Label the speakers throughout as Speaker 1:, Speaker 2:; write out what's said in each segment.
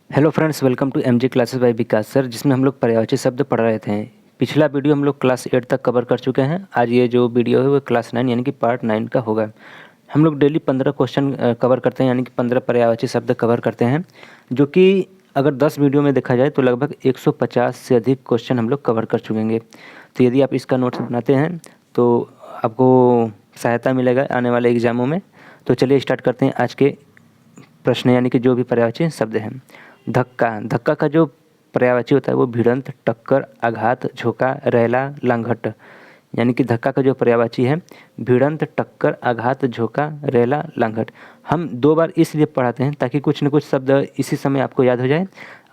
Speaker 1: Hello friends, welcome to MG classes by Vikas sir, जिसमें हम लोग पर्यायवाची शब्द पढ़ रहे थे। पिछला वीडियो हम लोग क्लास 8 तक कवर कर चुके हैं। आज ये जो वीडियो है वो क्लास 9 यानी कि पार्ट 9 का होगा। हम लोग डेली 15 क्वेश्चन कवर करते हैं, यानी कि 15 पर्यायवाची शब्द कवर करते हैं, जो कि अगर 10 वीडियो में देखा जाए तो लगभग 150 से अधिक क्वेश्चन हम लोग कवर कर चुकेंगे। तो यदि आप इसका नोट्स बनाते हैं तो आपको सहायता मिलेगा आने वाले एग्जामों में। तो चलिए स्टार्ट करते हैं आज के प्रश्न, यानी कि जो भी पर्यायवाची शब्द हैं। धक्का, धक्का का जो पर्यायवाची होता है वो भिड़ंत, टक्कर, आघात, झोंका, रेला, लांघट। यानी कि धक्का का जो पर्यायवाची है भिड़ंत, टक्कर, आघात, झोंका, रेला, लांघट। हम 2 बार इसलिए पढ़ाते हैं ताकि कुछ न कुछ शब्द इसी समय आपको याद हो जाए,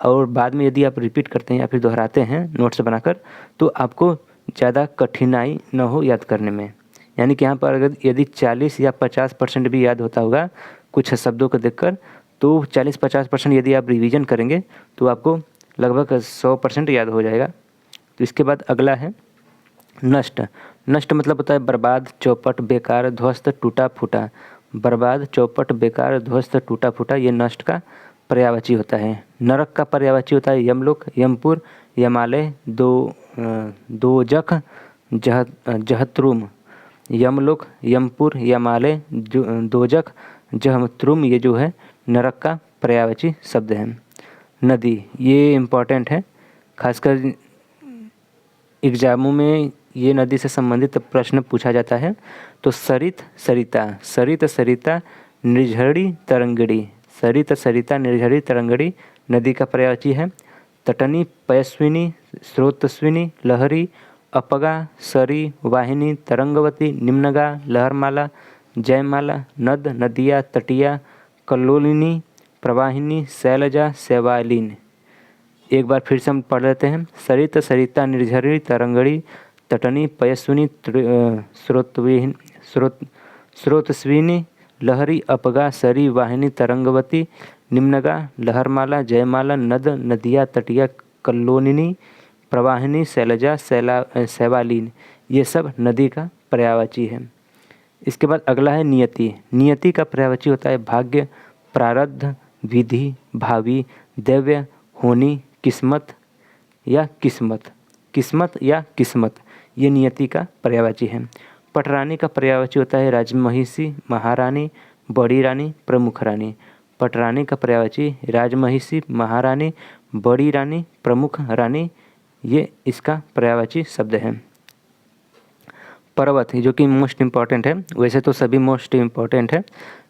Speaker 1: और बाद में यदि आप रिपीट करते हैं या फिर दोहराते हैं नोट्स बनाकर तो आपको ज़्यादा कठिनाई न हो याद करने में। यानी कि यहाँ पर अगर यदि 40 या 50% भी याद होता होगा कुछ शब्दों को देखकर, तो 40-50% यदि आप रिवीजन करेंगे तो आपको लगभग 100% याद हो जाएगा। तो इसके बाद अगला है नष्ट। नष्ट मतलब होता है बर्बाद, चौपट, बेकार, ध्वस्त, टूटा फूटा। बर्बाद, चौपट, बेकार, ध्वस्त, टूटा फूटा, ये नष्ट का पर्यायवाची होता है। नरक का पर्यायवाची होता है यमलोक, यमपुर, यमालय, दोजख, जहत्रुम। यमलोक, यमपुर, यमालय, दोजख, जहत्रुम, ये जो है नरक का पर्यायवाची शब्द है। नदी, ये इम्पॉर्टेंट है, खासकर एग्जामों में ये नदी से संबंधित प्रश्न पूछा जाता है। तो सरित, सरिता, सरित, सरिता, निर्झरी, तरंगड़ी। सरित, सरिता, निर्झरी, तरंगड़ी नदी का पर्यायवाची है। तटनी, पयस्विनी, स्रोतस्विनी, लहरी, अपगा, सरी, वाहिनी, तरंगवती, निम्नगा, लहरमाला, जयमाला, नद, नदिया, तटिया, कल्लोलिनी, प्रवाहिनी, शैलजा, शैवालिन। एक बार फिर से हम पढ़ लेते हैं। सरित, सरिता, निर्झरी, तरंगड़ी, तटनी, पयस्विनी, स्रोतस्विनी, लहरी, अपगा, सरी, वाहिनी, तरंगवती, निम्नगा, लहरमाला, जयमाला, नद, नदिया, तटिया, कल्लोलिनी, प्रवाहिनी, शैलजा, शैवालिन, ये सब नदी का पर्यायवाची है। इसके बाद अगला है नियति। नियति का पर्यायवाची होता है भाग्य, प्रारब्ध, विधि, भावी, दैव्य, होनी, किस्मत या किस्मत। किस्मत या किस्मत, ये नियति का पर्यायवाची है। पटरानी का पर्यायवाची होता है राजमहिषी, महारानी, बड़ी रानी, प्रमुख रानी। पटरानी का पर्यायवाची राजमहिषी, महारानी, बड़ी रानी, प्रमुख रानी, ये इसका पर्यायवाची शब्द है। पर्वत, जो कि मोस्ट इम्पॉर्टेंट है, वैसे तो सभी मोस्ट इम्पॉर्टेंट है,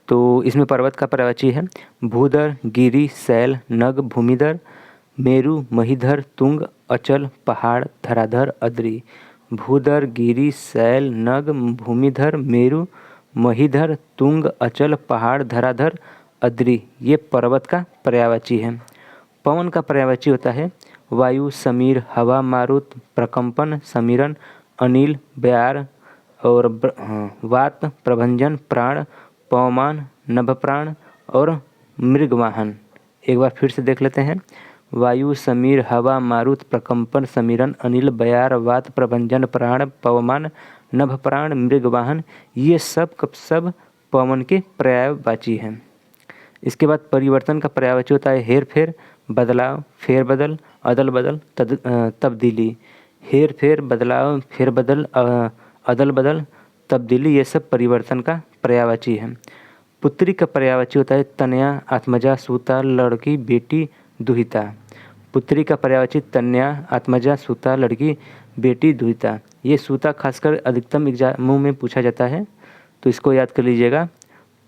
Speaker 1: तो इसमें पर्वत का पर्यायवाची है भूधर, गिरी, शैल, नग, भूमिधर, मेरु, महीधर, तुंग, अचल, पहाड़, धराधर, अद्री। भूधर, गिरी, शैल, नग, भूमिधर, मेरु, महीधर, तुंग, अचल, पहाड़, धराधर, अद्री, ये पर्वत का पर्यायवाची है। पवन का पर्यायवाची होता है वायु, समीर, हवा, मारुत, प्रकंपन, समीरण, अनिल, ब्यार और वात, प्रभंजन, प्राण, पवमान, नभप्राण और मृगवाहन। एक बार फिर से देख लेते हैं। वायु, समीर, हवा, मारुत, प्रकंपन, समीरण, अनिल, बयार, वात, प्रभंजन, प्राण, पवमान, नभप्राण, मृगवाहन, ये सब सब पवन के पर्यायवाची हैं। इसके बाद परिवर्तन का पर्यायवाची होता है हेर फेर, बदलाव, फेरबदल, अदल बदल, तब्दीली। हेर फेर, बदलाव, फेरबदल, अदल बदल, तब्दीली, ये सब परिवर्तन का पर्यायवाची है। पुत्री का पर्यायवाची होता है तनया, आत्मजा, सूता, लड़की, बेटी, दुहिता। पुत्री का पर्यायवाची तन्या, आत्मजा, सूता, लड़की, बेटी, दुहिता। ये सूता खासकर अधिकतम एग्जामों में पूछा जाता है, तो इसको याद कर लीजिएगा।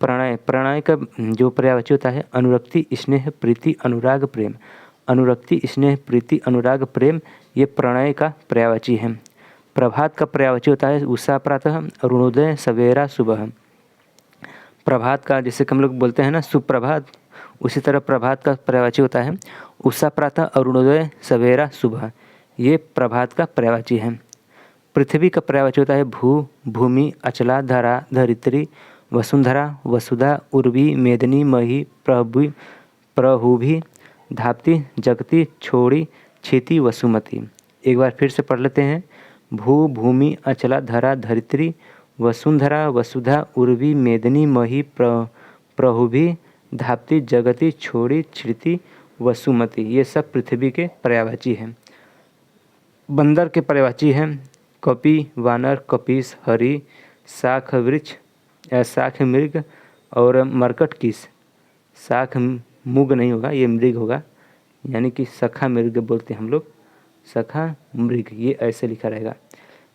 Speaker 1: प्रणय, प्रणय का जो पर्यायवाची होता है अनुरक्ति, स्नेह, प्रीति, अनुराग, प्रेम। अनुरक्ति, स्नेह, प्रीति, अनुराग, प्रेम, ये प्रणय का पर्यायवाची है। प्रभात का पर्यायवाची होता है उषा, प्रातः, अरुणोदय, सवेरा, सुबह। प्रभात का जैसे कि हम लोग बोलते हैं ना सुप्रभात, उसी तरह प्रभात का पर्यायवाची होता है उषा, प्रातः, अरुणोदय, सवेरा, सुबह, ये प्रभात का पर्यायवाची है। पृथ्वी का पर्यायवाची होता है भू, भूमि, अचला, धरा, धरित्री, वसुंधरा, वसुधा, उर्वी, मेदिनी, मही, प्रहुभी, धाप्ती, जगती, छोड़ी, क्षिति, वसुमती। एक बार फिर से पढ़ लेते हैं। भू, भूमि, अचला, धरा, धरित्री, वसुंधरा, वसुधा, उर्वी, मेदिनी, मही, प्रहुभी, धाप्ती, जगती, छोड़ी, क्षिति, वसुमती, ये सब पृथ्वी के पर्यायवाची हैं। बंदर के पर्यायवाची हैं कपि, वानर, कपीस, हरि, शाख वृक्ष, शाख मृग और मरकट कीस। शाख मुग नहीं होगा, ये मृग होगा, यानी कि सखा मृग बोलते हैं हम लोग, सखा मृग, ये ऐसे लिखा रहेगा।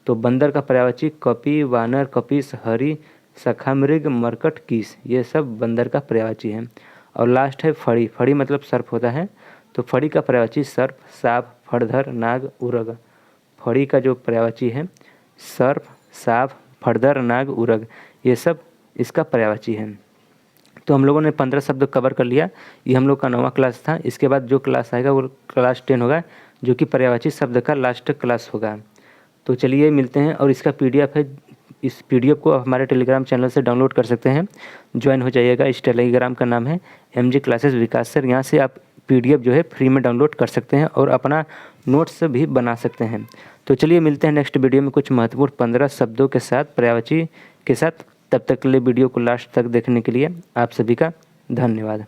Speaker 1: तो बंदर का पर्यायवाची कपि, वानर, कपीस, हरि, सखा मृग, मरकट कीस, ये सब बंदर का पर्यायवाची है। और लास्ट है फड़ी। फड़ी मतलब सर्प होता है, तो फड़ी का पर्यायवाची सर्प, साप, फड़धर, नाग, उरग। फड़ी का जो पर्यायवाची है सर्प, साप, फड़धर, नाग, उरग, ये सब इसका पर्यायवाची है। तो हम लोगों ने 15 शब्द कवर कर लिया। ये हम लोग का 9वां क्लास था। इसके बाद जो क्लास आएगा वो क्लास 10 होगा, जो कि पर्यायवाची शब्द का लास्ट क्लास होगा। तो चलिए मिलते हैं। और इसका PDF है, इस PDF को आप हमारे टेलीग्राम चैनल से डाउनलोड कर सकते हैं, ज्वाइन हो जाइएगा। इस टेलीग्राम का नाम है MG क्लासेस विकास सर। यहाँ से आप PDF जो है फ्री में डाउनलोड कर सकते हैं और अपना नोट्स भी बना सकते हैं। तो चलिए मिलते हैं नेक्स्ट वीडियो में कुछ महत्वपूर्ण 15 शब्दों के साथ, पर्यायवाची के साथ। तब तक के लिए वीडियो को लास्ट तक देखने के लिए आप सभी का धन्यवाद।